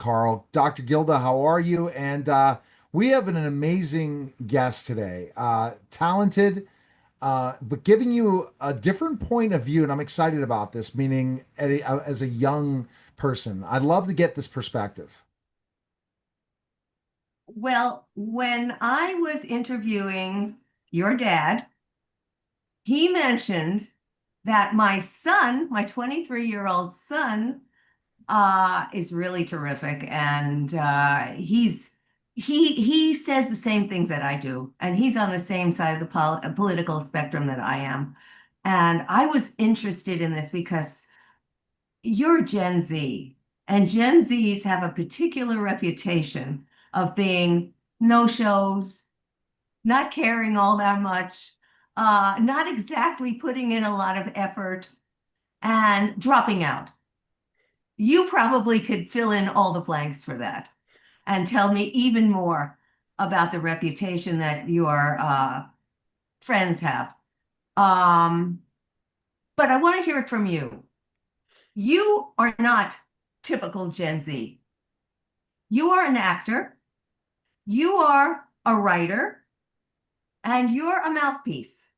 Carl. Dr. Gilda, how are you? And we have an amazing guest today. Talented, but giving you a different point of view. And I'm excited about this, meaning as a young person. I'd love to get this perspective. Well, when I was interviewing your dad, he mentioned that my son, my 23-year-old son, is really terrific, and he says the same things that I do, and he's on the same side of the political spectrum that I am. And I was interested in this because you're Gen Z, and Gen Zs have a particular reputation of being no-shows, not caring all that much, not exactly putting in a lot of effort, and dropping out. You probably could fill in all the blanks for that and tell me even more about the reputation that your friends have. Um, but I want to hear it from you. You are not typical Gen Z. You are an actor, you are a writer, and you're a mouthpiece.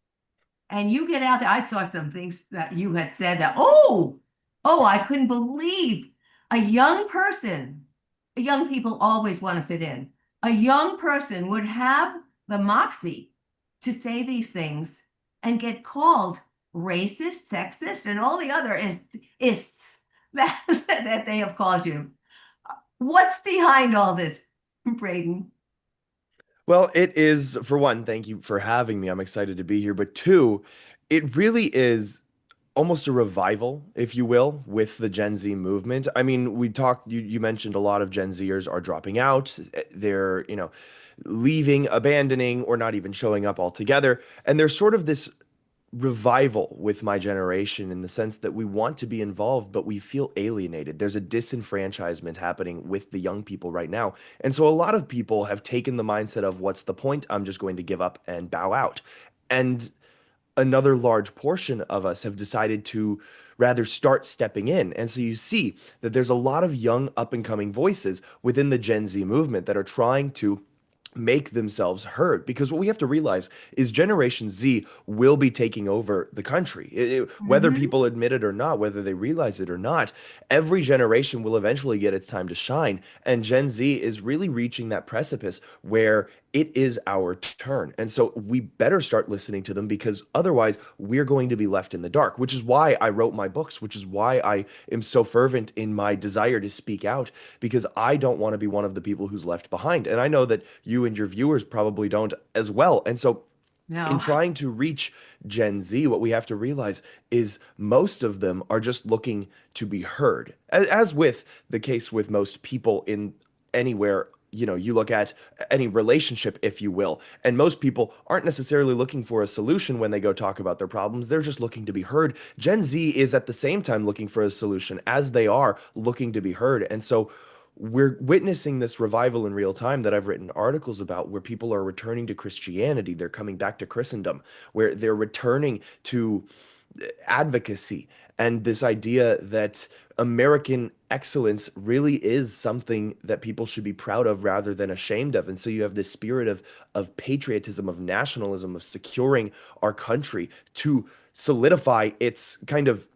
And you get out there. I saw some things that you had said that, I couldn't believe a young person. Young people always want to fit in. A young person would have the moxie to say these things and get called racist, sexist, and all the other ists that, that they have called you. What's behind all this, Braden? Well, it is, for one, thank you for having me. I'm excited to be here. But two, it really is almost a revival, if you will, with the Gen Z movement. I mean, you mentioned a lot of Gen Zers are dropping out. They're, leaving, abandoning, or not even showing up altogether. And there's sort of this revival with my generation in the sense that we want to be involved, but we feel alienated. There's a disenfranchisement happening with the young people right now. And so a lot of people have taken the mindset of what's the point? I'm just going to give up and bow out. And another large portion of us have decided to rather start stepping in. And so you see that there's a lot of young up and coming voices within the Gen Z movement that are trying to make themselves heard, because what we have to realize is Generation Z will be taking over the country. Whether Mhm. people admit it or not, whether they realize it or not, every generation will eventually get its time to shine, and Gen Z is really reaching that precipice where it is our turn. And so we better start listening to them, because otherwise we're going to be left in the dark, which is why I wrote my books, which is why I am so fervent in my desire to speak out, because I don't want to be one of the people who's left behind. And I know that you and your viewers probably don't as well. And so in No. trying to reach Gen Z, what we have to realize is most of them are just looking to be heard. As with the case with most people in anywhere, you look at any relationship, if you will, and most people aren't necessarily looking for a solution when they go talk about their problems. They're just looking to be heard. Gen Z is at the same time looking for a solution as they are looking to be heard. And so we're witnessing this revival in real time that I've written articles about, where people are returning to Christianity. They're coming back to Christendom, where they're returning to advocacy and this idea that American excellence really is something that people should be proud of rather than ashamed of. And so you have this spirit of patriotism, of nationalism, of securing our country to solidify its kind of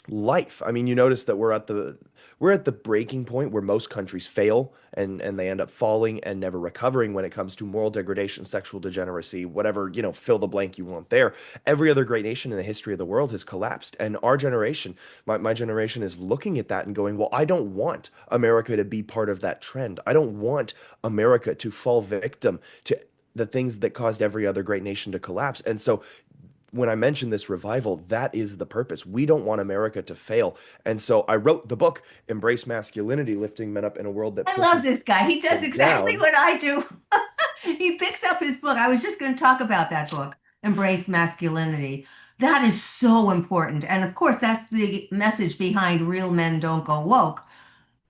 life. I mean, you notice that we're at the breaking point where most countries fail, and they end up falling and never recovering when it comes to moral degradation, sexual degeneracy, whatever, fill the blank you want there. Every other great nation in the history of the world has collapsed. And our generation, my generation, is looking at that and going, well, I don't want America to be part of that trend. I don't want America to fall victim to the things that caused every other great nation to collapse. And so when I mention this revival, that is the purpose. We don't want America to fail. And so I wrote the book, Embrace Masculinity, Lifting Men Up in a World That I love Pushes this guy. He does Them exactly Down. what I do. He picks up his book. I was just going to talk about that book, Embrace Masculinity. That is so important. And of course, that's the message behind Real Men Don't Go Woke.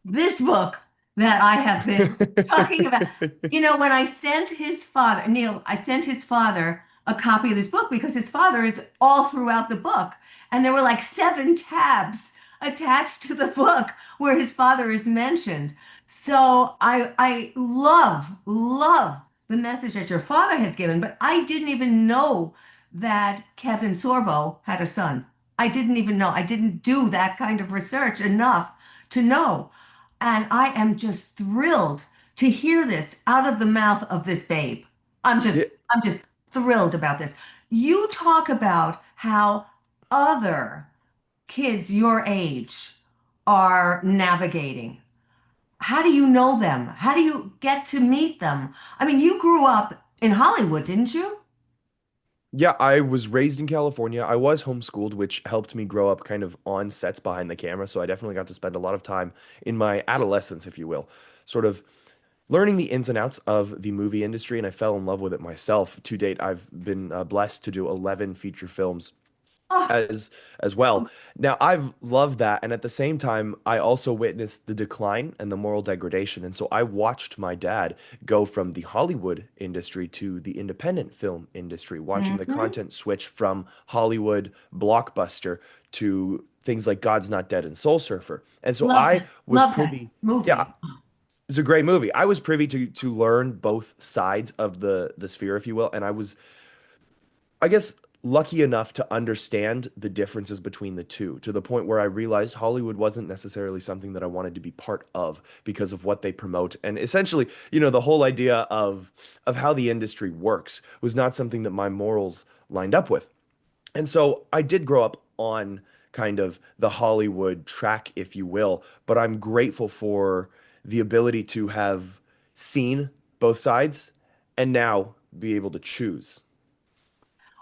This book that I have been talking about, when I sent his father, Neil, I sent his father a copy of this book because his father is all throughout the book. And there were like 7 tabs attached to the book where his father is mentioned. So I love the message that your father has given, but I didn't even know that Kevin Sorbo had a son. I didn't even know. I didn't do that kind of research enough to know. And I am just thrilled to hear this out of the mouth of this babe. Yeah, I'm just thrilled about this. You talk about how other kids your age are navigating. How do you know them? How do you get to meet them? I mean, you grew up in Hollywood, didn't you? yeah, I was raised in California. I was homeschooled, which helped me grow up kind of on sets behind the camera. So I definitely got to spend a lot of time in my adolescence, if you will, sort of learning the ins and outs of the movie industry. And I fell in love with it myself. To date, I've been blessed to do 11 feature films Oh, as well. Now, I've loved that, and at the same time, I also witnessed the decline and the moral degradation. And so I watched my dad go from the Hollywood industry to the independent film industry, watching the mhm. content switch from Hollywood blockbuster to things like God's Not Dead and Soul Surfer. And so Love I that. was Love that privy, yeah, movie. it's a great movie. I was privy to learn both sides of the sphere, if you will, and I was, I guess, lucky enough to understand the differences between the two to the point where I realized Hollywood wasn't necessarily something that I wanted to be part of because of what they promote. And essentially, the whole idea of how the industry works was not something that my morals lined up with. And so I did grow up on kind of the Hollywood track, if you will, but I'm grateful for the ability to have seen both sides and now be able to choose.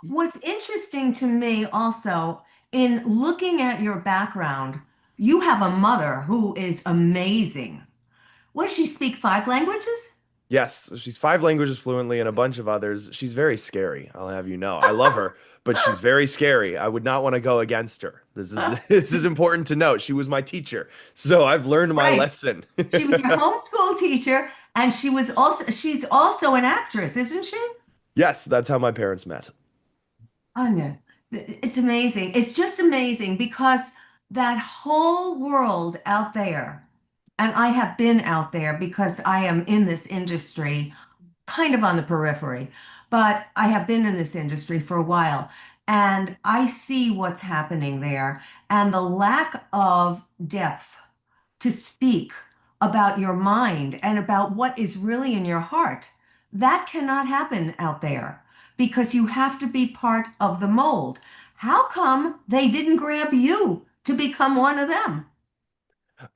What's interesting to me also in looking at your background, you have a mother who is amazing. What does she speak 5 languages? Yes, she's 5 languages fluently and a bunch of others. She's very scary, I'll have you know. I love her, but she's very scary. I would not want to go against her. This is this is important to note. She was my teacher, so I've learned my Right. lesson. She was your homeschool teacher, and she's also an actress, isn't she? Yes, that's how my parents met. Anya, it's amazing. It's just amazing because that whole world out there, and I have been out there because I am in this industry, kind of on the periphery, but I have been in this industry for a while, and I see what's happening there and the lack of depth to speak about your mind and about what is really in your heart. That cannot happen out there because you have to be part of the mold. How come they didn't grab you to become one of them?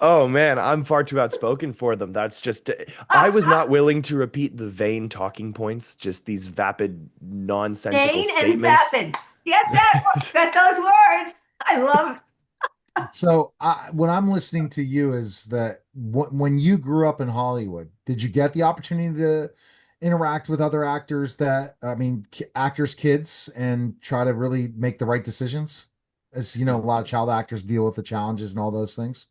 Oh man, I'm far too outspoken for them. That's just, I was not willing to repeat the vain talking points, just these vapid, nonsensical Vain and statements. vapid. Get those words. I love it. So what I'm listening to you is that when you grew up in Hollywood, did you get the opportunity to interact with other actors that, I mean, actors' kids and try to really make the right decisions? As you know, a lot of child actors deal with the challenges and all those things.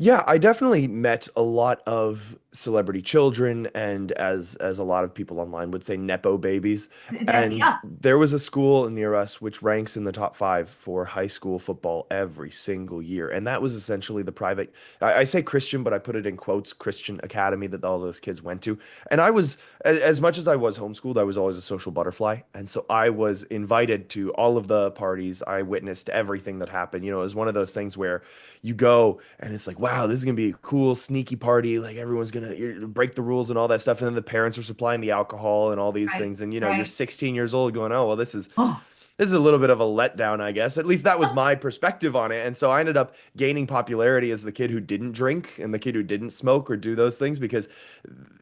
Yeah, I definitely met a lot of celebrity children and as a lot of people online would say nepo babies. And Yeah, there was a school near us which ranks in the top 5 for high school football every single year. And that was essentially the private, I say Christian, but I put it in quotes, Christian academy that all those kids went to. And I was, as much as I was homeschooled, I was always a social butterfly. And so I was invited to all of the parties. I witnessed everything that happened. It was one of those things where you go and it's like, wow, this is gonna be a cool, sneaky party. Like everyone's gonna break the rules and all that stuff. And then the parents are supplying the alcohol and all these right, things. And you're right. 16 years old going, oh, well, Oh, this is a little bit of a letdown, I guess. At least that was my perspective on it. And so I ended up gaining popularity as the kid who didn't drink and the kid who didn't smoke or do those things because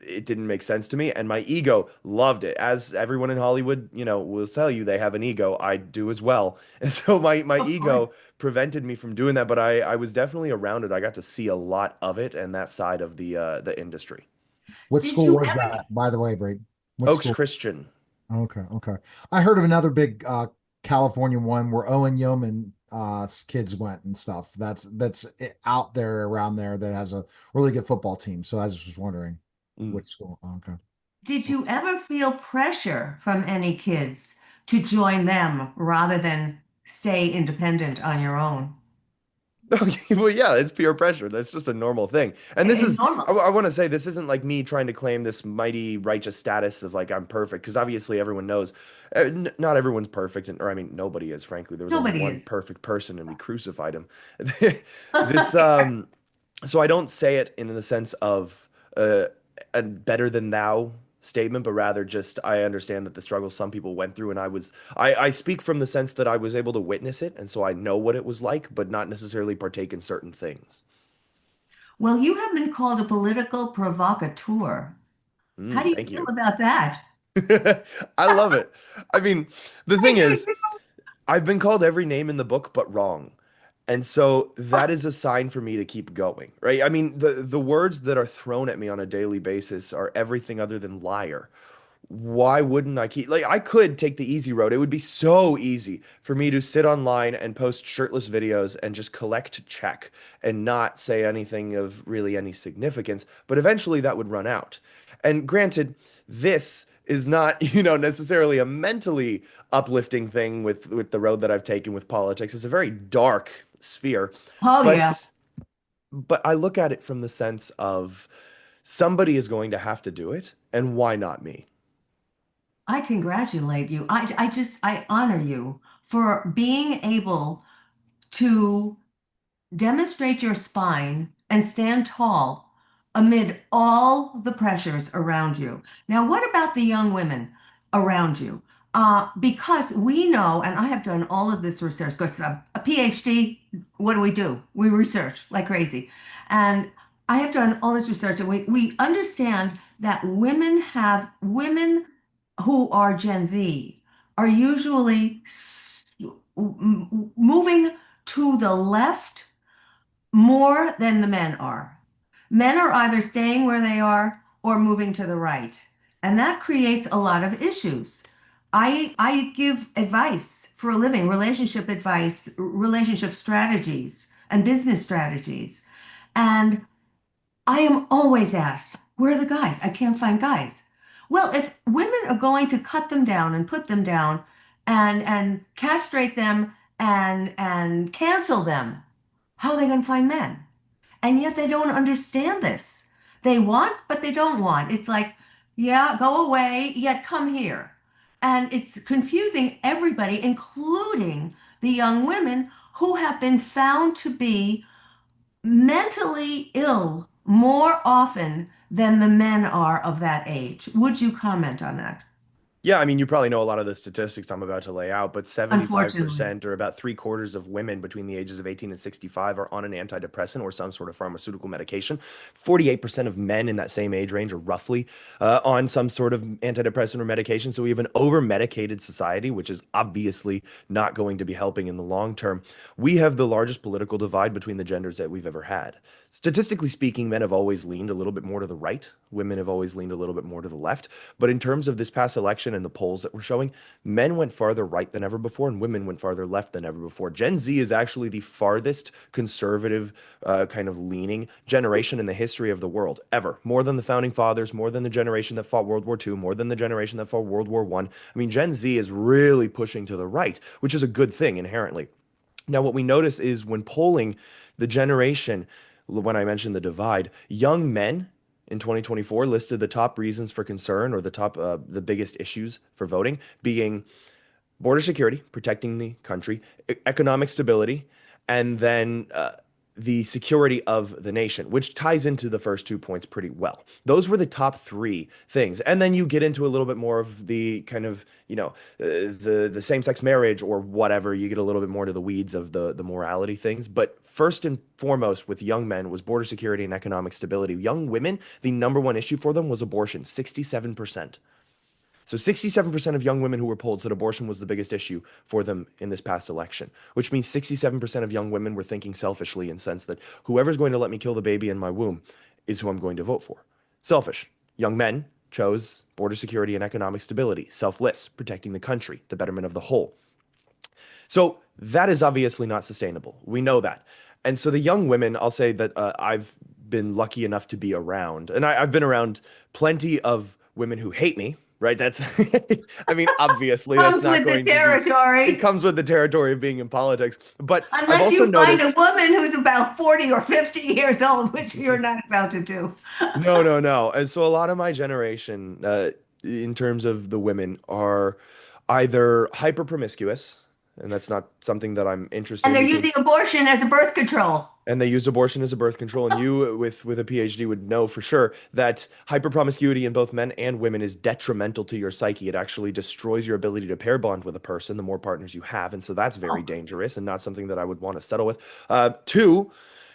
it didn't make sense to me. And my ego loved it. As everyone in Hollywood, will tell you they have an ego. I do as well. And so my of course. ego prevented me from doing that, but I was definitely around it. I got to see a lot of it and that side of the industry. What Did school you was ever? that, by the way, Braden? What Oaks school? Christian. Okay, okay. I heard of another big California one where Owen Yeoman kids went and stuff. That's out there around there that has a really good football team. So I was just wondering Mm. which school. Okay. Did you ever feel pressure from any kids to join them rather than stay independent on your own? Okay, well, yeah, it's peer pressure. That's just a normal thing. And this It's is, normal. I want to say, this isn't like me trying to claim this mighty righteous status of like I'm perfect, because obviously everyone knows, not everyone's perfect, or I mean, nobody is, frankly. There was only Nobody one is. perfect person, and we crucified him. This, so I don't say it in the sense of a better than thou statement, but rather just I understand that the struggles some people went through, and I speak from the sense that I was able to witness it, and so I know what it was like, but not necessarily partake in certain things. Well, you have been called a political provocateur. How do you Thank feel you. about that? I love it. I mean, the I thing do is, too. I've been called every name in the book but wrong. And so that is a sign for me to keep going, right? I mean, the words that are thrown at me on a daily basis are everything other than liar. Why wouldn't I keep, like, I could take the easy road. It would be so easy for me to sit online and post shirtless videos and just collect check and not say anything of really any significance, but eventually that would run out. And granted, this is not, necessarily a mentally uplifting thing with the road that I've taken with politics. It's a very dark sphere, Oh, yeah. but I look at it from the sense of somebody is going to have to do it, and why not me? I congratulate you. I honor you for being able to demonstrate your spine and stand tall amid all the pressures around you. Now, what about the young women around you? Because we know, and I have done all of this research, because a PhD, what do? We research like crazy. And I have done all this research, and we understand that women who are Gen Z are usually moving to the left more than the men are. Men are either staying where they are or moving to the right. And that creates a lot of issues. I give advice for a living, relationship advice, relationship strategies, and business strategies. And I am always asked, where are the guys? I can't find guys. Well, if women are going to cut them down and put them down and castrate them and cancel them, how are they going to find men? And yet they don't understand this. They want, but they don't want. It's like, yeah, go away, yet come here. And it's confusing everybody, including the young women who have been found to be mentally ill more often than the men are of that age. Would you comment on that? Yeah, I mean, you probably know a lot of the statistics I'm about to lay out, but Unfortunately. 75% or about three-quarters of women between the ages of 18 and 65 are on an antidepressant or some sort of pharmaceutical medication. 48% of men in that same age range are roughly on some sort of antidepressant or medication. So we have an over-medicated society, which is obviously not going to be helping in the long term. We have the largest political divide between the genders that we've ever had. Statistically speaking, men have always leaned a little bit more to the right. Women have always leaned a little bit more to the left. But in terms of this past election and the polls that were showing, men went farther right than ever before, and women went farther left than ever before. Gen Z is actually the farthest conservative kind of leaning generation in the history of the world ever. More than the founding fathers, more than the generation that fought World War II, more than the generation that fought World War One. I mean, Gen Z is really pushing to the right, which is a good thing inherently. Now, what we notice is when polling the generation, when I mentioned the divide, young men in 2024 listed the top reasons for concern or the biggest issues for voting being border security, protecting the country, economic stability, and then the security of the nation, which ties into the first 2 points pretty well. Those were the top three things, and then you get into a little bit more of the kind of the same-sex marriage or whatever. You get a little bit more to the weeds of the morality things, but first and foremost with young men was border security and economic stability. Young women, the number one issue for them was abortion, 67%. So 67% of young women who were polled said abortion was the biggest issue for them in this past election, which means 67% of young women were thinking selfishly in the sense that whoever's going to let me kill the baby in my womb is who I'm going to vote for. Selfish. Young men chose border security and economic stability. Selfless, protecting the country, the betterment of the whole. So that is obviously not sustainable. We know that. And so the young women, I'll say that I've been lucky enough to be around, and I've been around plenty of women who hate me right? That's, I mean, obviously that's Comes not with the going to be, it territory. comes with the territory of being in politics. But I've Unless also you find a noticed, woman who's about 40 or 50 years old, which you're not about to do. no, no, no. And so a lot of my generation, in terms of the women, are either hyper promiscuous, and that's not something that I'm interested And in they're using because abortion as a birth control. and they use abortion as a birth control. And you, with a PhD, would know for sure that hyperpromiscuity in both men and women is detrimental to your psyche. It actually destroys your ability to pair bond with a person the more partners you have, and so that's very Oh, dangerous and not something that I would want to settle with. Two,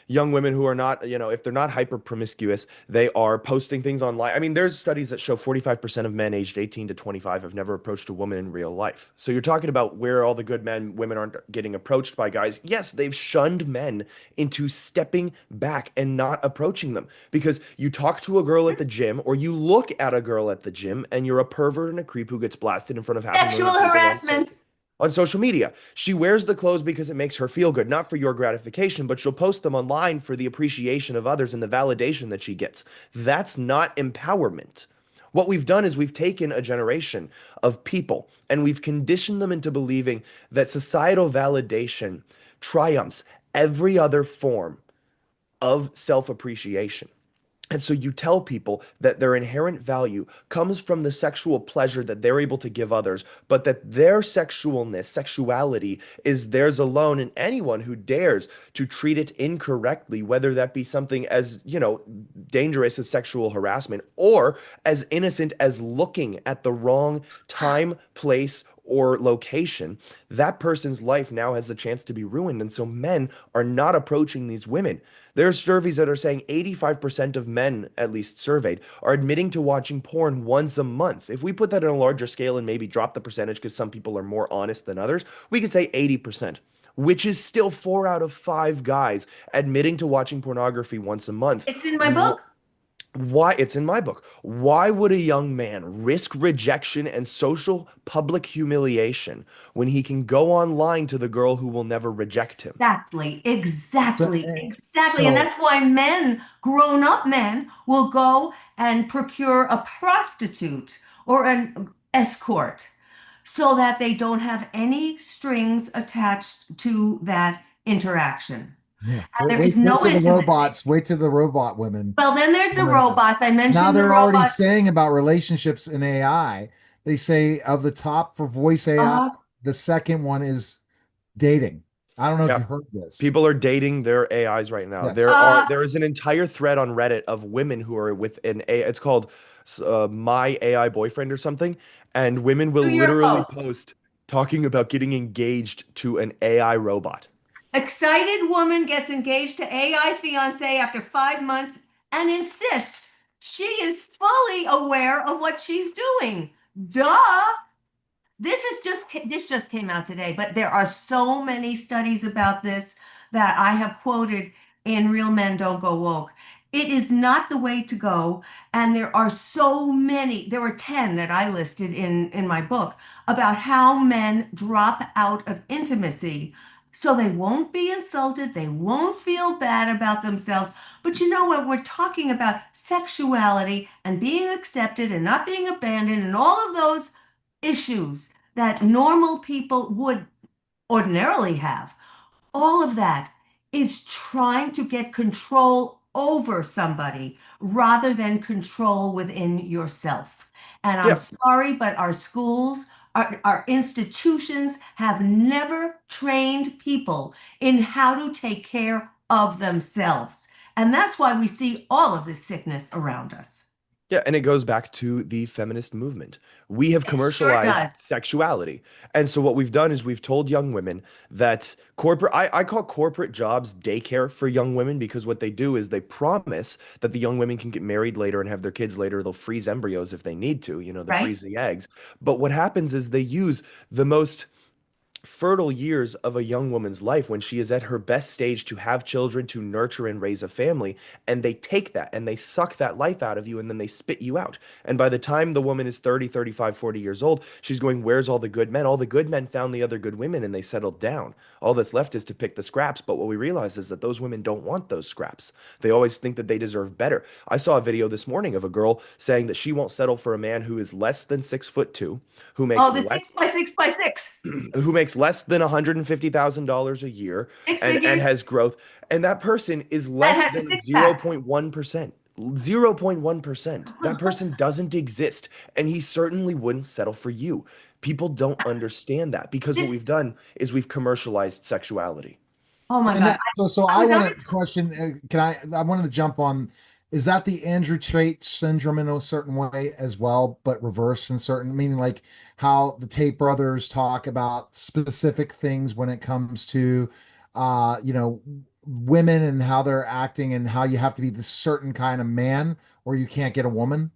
young women who are not, if they're not hyper promiscuous, they are posting things online. I mean, there's studies that show 45% of men aged 18 to 25 have never approached a woman in real life. So you're talking about where all the good men, women aren't getting approached by guys. Yes, they've shunned men into stepping back and not approaching them because you talk to a girl at the gym or you look at a girl at the gym and you're a pervert and a creep who gets blasted in front of half a sexual million people harassment. on social media. She wears the clothes because it makes her feel good, not for your gratification, but she'll post them online for the appreciation of others and the validation that she gets. That's not empowerment. What we've done is we've taken a generation of people and we've conditioned them into believing that societal validation triumphs every other form of self appreciation. And so you tell people that their inherent value comes from the sexual pleasure that they're able to give others, but that their sexualness, sexuality is theirs alone. And anyone who dares to treat it incorrectly, whether that be something as, dangerous as sexual harassment or as innocent as looking at the wrong time, place, or location, that person's life now has a chance to be ruined. And so men are not approaching these women. There are surveys that are saying 85% of men, at least surveyed, are admitting to watching porn once a month. If we put that on a larger scale and maybe drop the percentage because some people are more honest than others, we could say 80%, which is still 4 out of 5 guys admitting to watching pornography once a month. It's in my book. Why? It's in my book. Why would a young man risk rejection and social public humiliation when he can go online to the girl who will never reject him? Exactly, So, exactly, exactly. And so that's why men, grown up men, will go and procure a prostitute or an escort so that they don't have any strings attached to that interaction. yeah, And wait, there wait, is wait no till the intimacy. robots, wait till the robot women. Well, then there's the Right. robots. I Now mentioned the they're already robots. saying about relationships in AI. They say of the top for voice AI, Uh, the second one is dating. I don't know if Yeah. you heard this. People are dating their AIs right now. Yes. There is an entire thread on Reddit of women who are with an AI. It's called My AI Boyfriend or something, and women will to your literally post. post talking about getting engaged to an AI robot. Excited woman gets engaged to AI fiance after 5 months and insists she is fully aware of what she's doing. Duh. This just came out today, but there are so many studies about this that I have quoted in Real Men Don't Go Woke. It is not the way to go, and there are so many. There were 10 that I listed in my book about how men drop out of intimacy so they won't be insulted, they won't feel bad about themselves. But you know what? We're talking about sexuality and being accepted and not being abandoned and all of those issues that normal people would ordinarily have. All of that is trying to get control over somebody rather than control within yourself. And I'm Yeah. sorry, but our schools, our institutions have never trained people in how to take care of themselves. And that's why we see all of this sickness around us. Yeah, and it goes back to the feminist movement. We have It sure commercialized does. sexuality. And so what we've done is we've told young women that I call corporate jobs daycare for young women because what they do is they promise that the young women can get married later and have their kids later. They'll freeze embryos if they need to, they Right? freeze the eggs. But what happens is they use the most fertile years of a young woman's life when she is at her best stage to have children, to nurture and raise a family, and they take that and they suck that life out of you and then they spit you out. And by the time the woman is 30, 35, 40 years old, she's going, "Where's all the good men? All the good men found the other good women and they settled down. All that's left is to pick the scraps." But what we realize is that those women don't want those scraps. They always think that they deserve better. I saw a video this morning of a girl saying that she won't settle for a man who is less than 6'2", who makes Oh, the six less by six by six, who makes less than $150,000 a year six and figures, has growth, and that person is and less has a than six pack. 0.1%. 0.1%. That person doesn't exist, and he certainly wouldn't settle for you. People don't understand that because what This, we've done is we've commercialized sexuality. oh my And God. that, so I I was on want a to question, can I wanted to jump on, is that the Andrew Tate syndrome in a certain way as well, but reverse in certain, meaning like how the Tate brothers talk about specific things when it comes to, you know, women and how they're acting and how you have to be this certain kind of man or you can't get a woman.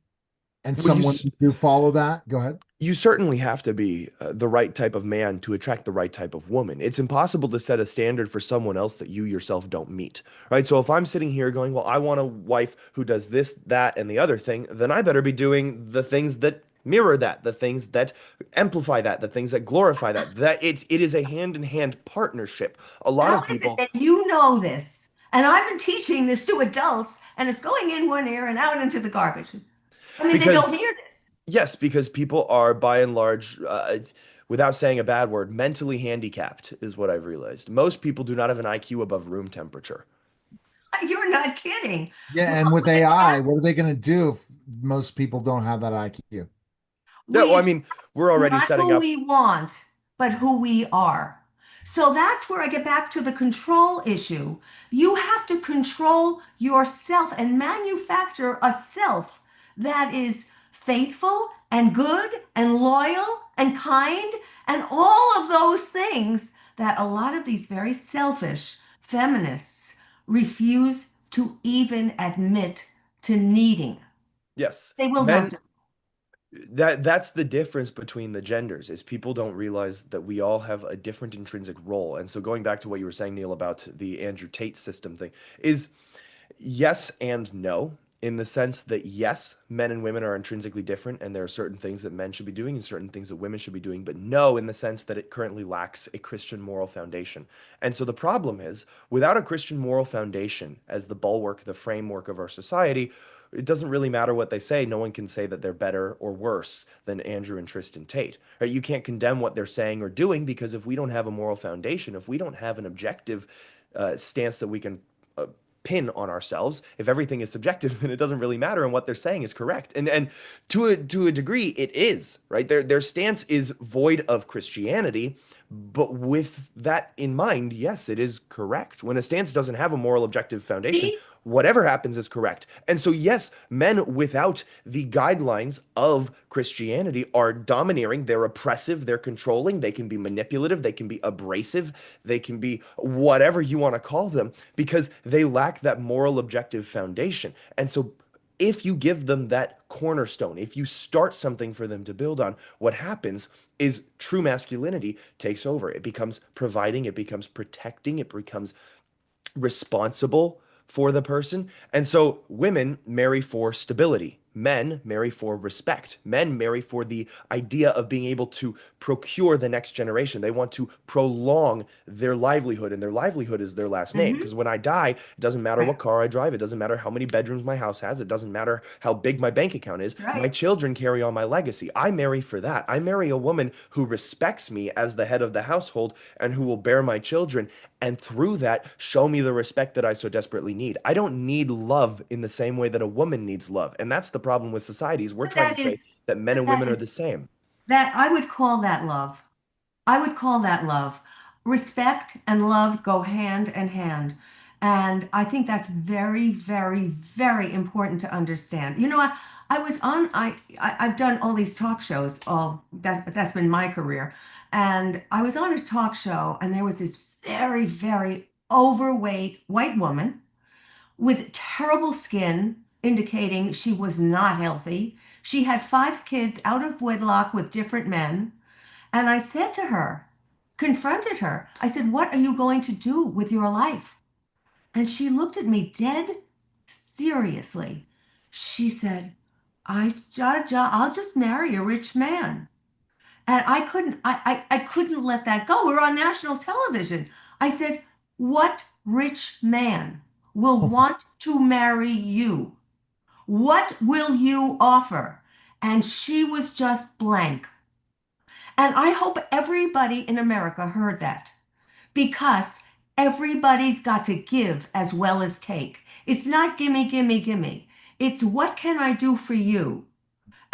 And Well, some women do follow that. Go ahead. you certainly have to be the right type of man to attract the right type of woman. It's impossible to set a standard for someone else that you yourself don't meet, right? So if I'm sitting here going, well, I want a wife who does this, that, and the other thing, then I better be doing the things that mirror that, the things that amplify that, the things that glorify that. That it is a hand-in-hand partnership. A lot How of is it people that you know this? And I've been teaching this to adults, and it's going in one ear and out into the garbage. I mean, they don't because hear this. yes, because people are by and large, without saying a bad word, mentally handicapped, is what I've realized. Most people do not have an IQ above room temperature. You're not kidding. Yeah, Well, and with we AI, attack, what are they going to do if most people don't have that IQ? Yeah, well, we I attack mean, we're already not setting who up. we want, but who we are. So that's where I get back to the control issue. You have to control yourself and manufacture a self that is faithful and good and loyal and kind and all of those things that a lot of these very selfish feminists refuse to even admit to needing. Yes, They will not men. do. That's the difference between the genders is people don't realize that we all have a different intrinsic role. And so going back to what you were saying, Neil, about the Andrew Tate system thing, is yes and no, in the sense that yes, men and women are intrinsically different, and there are certain things that men should be doing and certain things that women should be doing, but no, in the sense that it currently lacks a Christian moral foundation. And so the problem is, without a Christian moral foundation as the bulwark, the framework of our society, it doesn't really matter what they say. No one can say that they're better or worse than Andrew and Tristan Tate. Right? You can't condemn what they're saying or doing because if we don't have a moral foundation, if we don't have an objective stance that we can uh, pin on ourselves. If everything is subjective, then it doesn't really matter, and what they're saying is correct. And to a degree, it is right. Their stance is void of Christianity, but with that in mind, yes, it is correct. When a stance doesn't have a moral objective foundation, See? whatever happens is correct. And so, yes, men without the guidelines of Christianity are domineering. They're oppressive. They're controlling. They can be manipulative. They can be abrasive. They can be whatever you want to call them because they lack that moral objective foundation. And so, if you give them that cornerstone, if you start something for them to build on, what happens is true masculinity takes over. It becomes providing, it becomes protecting, it becomes responsible for the person. And so women marry for stability. Men marry for respect. Men marry for the idea of being able to procure the next generation. They want to prolong their livelihood, and their livelihood is their last name. Hmm. Because when I die, it doesn't matter what Right. car I drive, it doesn't matter how many bedrooms my house has, it doesn't matter how big my bank account is. My Right. children carry on my legacy. I marry for that. I marry a woman who respects me as the head of the household and who will bear my children and through that show me the respect that I so desperately need. I don't need love in the same way that a woman needs love. And that's the problem with society is we're But trying to say that men and women are the is same. that I would call that love. I would call that love. Respect and love go hand in hand. And I think that's very, very, very important to understand. You know, I was on, I've done all these talk shows. Oh, that's been my career. And I was on a talk show, and there was this very, very overweight white woman with terrible skin, indicating she was not healthy. She had 5 kids out of wedlock with different men. And I said to her, confronted her. I said, "What are you going to do with your life?" And she looked at me dead seriously. She said, I'll just marry a rich man." And I couldn't let that go. We're on national television. I said, "What rich man will want to marry you? What will you offer?" And she was just blank. And I hope everybody in America heard that, because everybody's got to give as well as take. It's not gimme, gimme, gimme. It's what can I do for you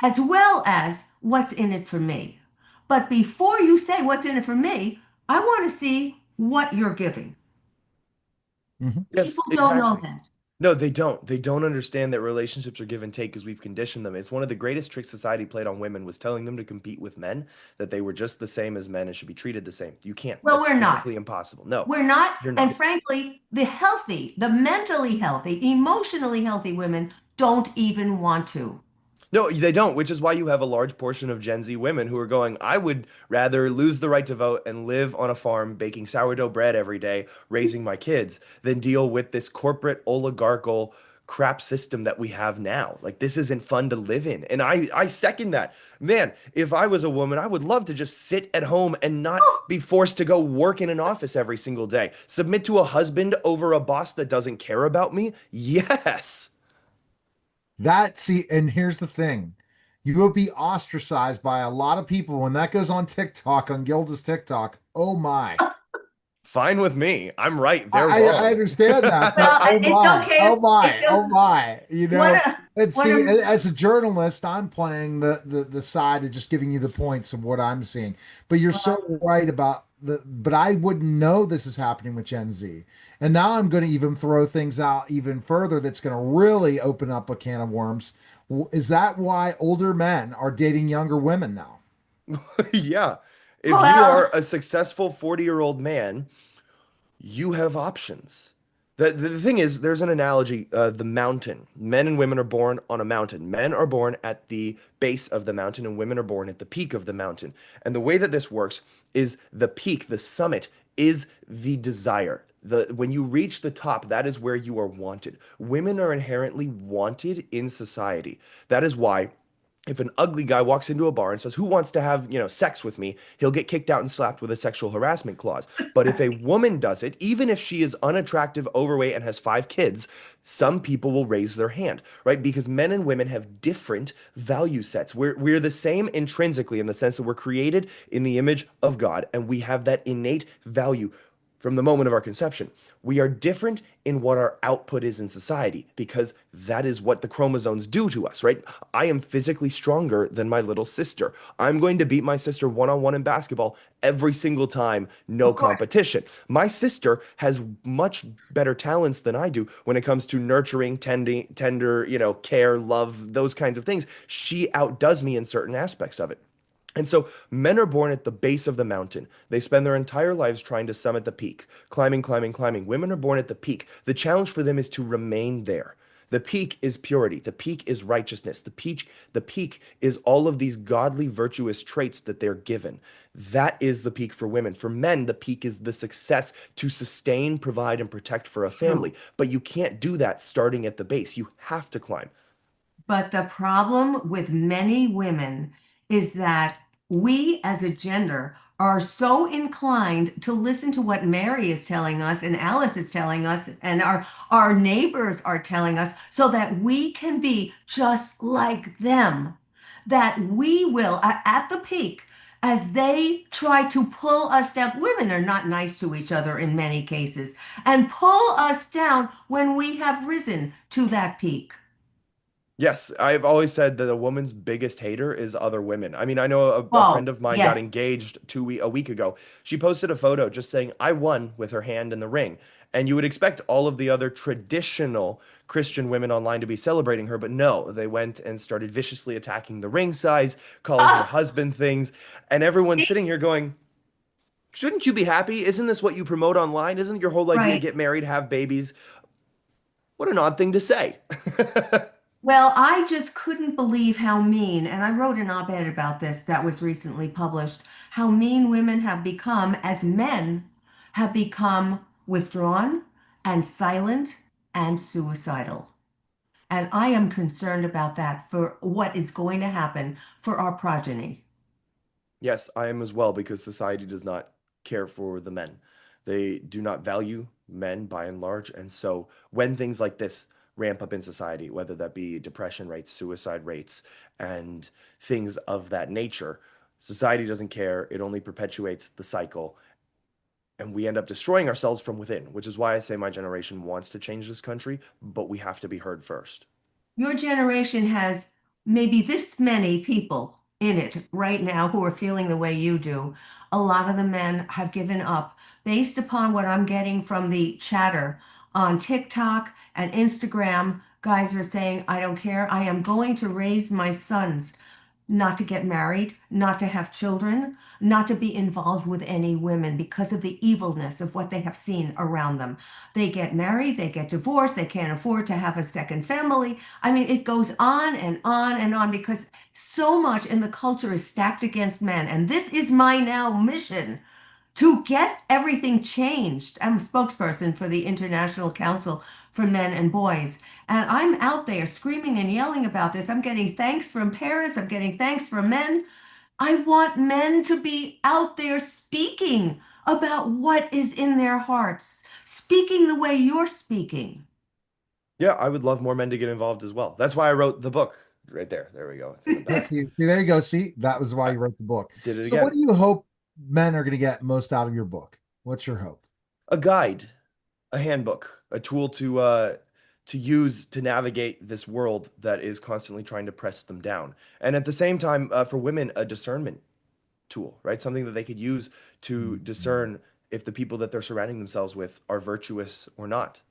as well as what's in it for me. But before you say what's in it for me, I want to see what you're giving. Mhm. Yes, People don't know exactly. that. No, they don't. They don't understand that relationships are give and take because we've conditioned them. It's one of the greatest tricks society played on women was telling them to compete with men, that they were just the same as men and should be treated the same. You can't. Well, That's we're not. physically impossible. No, We're not. you're And not. frankly, the healthy, the mentally healthy, emotionally healthy women don't even want to. No, they don't, which is why you have a large portion of Gen Z women who are going, I would rather lose the right to vote and live on a farm baking sourdough bread every day, raising my kids, than deal with this corporate oligarchical crap system that we have now. Like this isn't fun to live in. And I second that. Man, if I was a woman, I would love to just sit at home and not be forced to go work in an office every single day. Submit to a husband over a boss that doesn't care about me? Yes. That see, and here's the thing. You will be ostracized by a lot of people when that goes on TikTok, on Gilda's TikTok. Oh my. Fine with me. I'm right. They're I wrong. understand that, but Well, it's okay. oh my, oh my, What a, and what see, a, as a journalist, I'm playing the side of just giving you the points of what I'm seeing. But you're so well, right about but I wouldn't know this is happening with Gen Z. And now I'm going to even throw things out even further that's going to really open up a can of worms. Is that why older men are dating younger women now? Yeah. If you well, are a successful 40-year-old man, you have options. The thing is, there's an analogy, the mountain. Men and women are born on a mountain. Men are born at the base of the mountain, and women are born at the peak of the mountain. And the way that this works is the peak, the summit, is the desire. When you reach the top, that is where you are wanted. Women are inherently wanted in society. That is why if an ugly guy walks into a bar and says, "Who wants to have, sex with me?" He'll get kicked out and slapped with a sexual harassment clause. But if a woman does it, even if she is unattractive, overweight, and has 5 kids, some people will raise their hand, right? Because men and women have different value sets. We're the same intrinsically in the sense that we're created in the image of God, and we have that innate value from the moment of our conception. We are different in what our output is in society because that is what the chromosomes do to us, right? I am physically stronger than my little sister. I'm going to beat my sister one on one in basketball every single time, no of course. competition. My sister has much better talents than I do when it comes to nurturing, tender, care, love, those kinds of things. She outdoes me in certain aspects of it. And so men are born at the base of the mountain. They spend their entire lives trying to summit the peak, climbing, climbing, climbing. Women are born at the peak. The challenge for them is to remain there. The peak is purity. The peak is righteousness. The peak is all of these godly, virtuous traits that they're given. That is the peak for women. For men, the peak is the success to sustain, provide, and protect for a True. family. But you can't do that starting at the base. You have to climb. But the problem with many women is that we as a gender are so inclined to listen to what Mary is telling us and Alice is telling us and our neighbors are telling us so that we can be just like them, that we will at the peak as they try to pull us down. Women are not nice to each other in many cases and pull us down when we have risen to that peak. Yes, I've always said that a woman's biggest hater is other women. I mean, I know a Oh, friend of mine got yes. engaged a week ago. She posted a photo just saying, "I won," with her hand in the ring. And you would expect all of the other traditional Christian women online to be celebrating her, but no, they went and started viciously attacking the ring size, calling her Ah, husband things. And everyone's sitting here going, shouldn't you be happy? Isn't this what you promote online? Isn't your whole idea right. get married, have babies? What an odd thing to say. Well, I just couldn't believe how mean, and I wrote an op-ed about this that was recently published, how mean women have become as men have become withdrawn and silent and suicidal. And I am concerned about that for what is going to happen for our progeny. Yes, I am as well because society does not care for the men. They do not value men by and large. And so when things like this ramp up in society, whether that be depression rates, suicide rates, and things of that nature, society doesn't care. It only perpetuates the cycle. And we end up destroying ourselves from within, which is why I say my generation wants to change this country, but we have to be heard first. Your generation has maybe this many people in it right now who are feeling the way you do. A lot of the men have given up based upon what I'm getting from the chatter on TikTok and Instagram. Guys are saying, I don't care. I am going to raise my sons not to get married, not to have children, not to be involved with any women because of the evilness of what they have seen around them. They get married, they get divorced, they can't afford to have a second family. I mean, it goes on and on and on because so much in the culture is stacked against men. And this is my now mission to get everything changed. I'm a spokesperson for the International Council for Men and Boys. And I'm out there screaming and yelling about this. I'm getting thanks from Paris. I'm getting thanks from men. I want men to be out there speaking about what is in their hearts, speaking the way you're speaking. Yeah, I would love more men to get involved as well. That's why I wrote the book right there. There we go. It's in the Let's back. see. There you go. See, that was why you wrote the book. Did it So, what again. do you hope men are going to get most out of your book? What's your hope? A guide, a handbook, a tool to use to navigate this world that is constantly trying to press them down. And at the same time, for women, a discernment tool, right? Something that they could use to Mhm. discern if the people that they're surrounding themselves with are virtuous or not.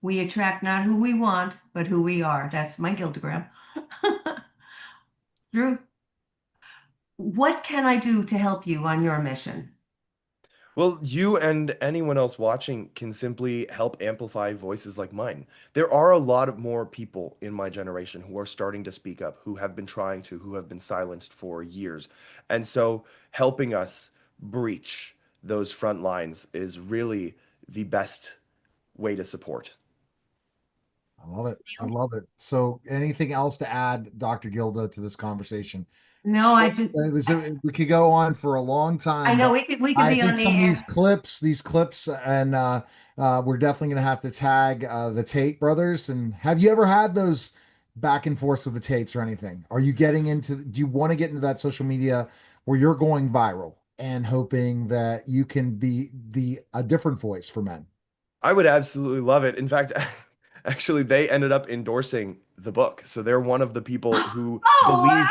We attract not who we want, but who we are. That's my GildaGram. Drew, what can I do to help you on your mission? Well, you and anyone else watching can simply help amplify voices like mine. There are a lot of more people in my generation who are starting to speak up, who have been trying to, who have been silenced for years. And so helping us breach those front lines is really the best way to support. I love it. I love it. So, anything else to add, Dr. Gilda, to this conversation? No, Sure. We could go on for a long I time, know but we could I be on think the some of air. these clips, and we're definitely going to have to tag the Tate brothers. And have you ever had those back and forths with the Tates or anything? Are you getting into? Do you want to get into that social media where you're going viral and hoping that you can be a different voice for men? I would absolutely love it. In fact, actually, they ended up endorsing the book. So they're one of the people Oh, wow.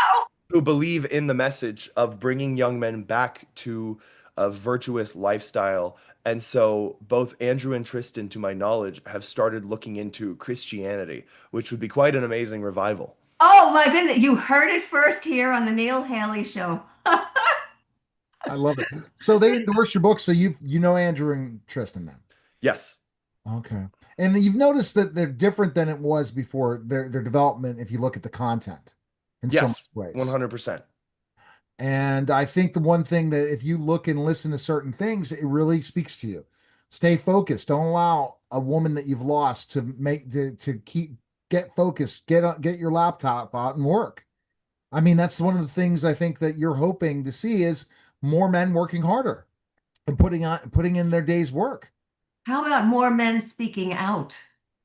who believe in the message of bringing young men back to a virtuous lifestyle. And so both Andrew and Tristan, to my knowledge, have started looking into Christianity, which would be quite an amazing revival. Oh my goodness. You heard it first here on the Neil Haley Show. I love it. So they endorse your book, so you know Andrew and Tristan then. Yes. Okay. And you've noticed that they're different than it was before their development if you look at the content in so many Yes. ways. 100%. And I think the one thing that if you look and listen to certain things, it really speaks to you. Stay focused. Don't allow a woman that you've lost to keep get focused. Get your laptop out and work. I mean, that's one of the things I think that you're hoping to see is more men working harder and putting in their day's work. How about more men speaking out?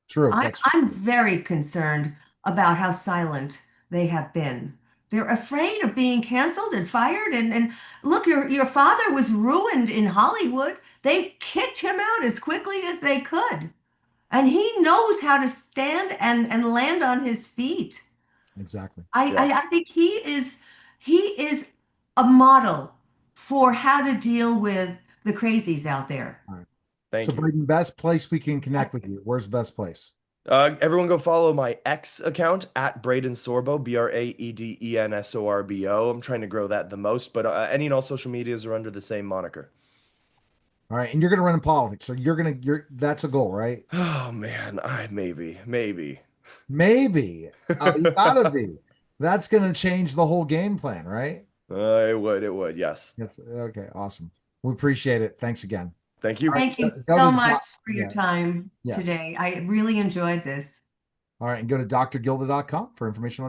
True. I, That's true. I'm very concerned about how silent they have been. They're afraid of being canceled and fired. And look, your father was ruined in Hollywood. They kicked him out as quickly as they could. And he knows how to stand and land on his feet. Exactly. Yeah. I think he is a model for how to deal with the crazies out there. All right. So, Thank you. Braden, best place we can connect with you. Where's the best place? Everyone go follow my X account at Braeden Sorbo, BraedenSorbo. I'm trying to grow that the most, but any and all social medias are under the same moniker. All right, and you're going to run in politics, so you're that's a goal, right? Oh man, maybe. Maybe. You gotta be. That's gonna change the whole game plan, right? It would, yes. Yes. Okay, awesome. We appreciate it. Thanks again. Thank All you. right, Thank you go so to much for your yeah, time yes. today. I really enjoyed this. All right, and go to drgilda.com for information on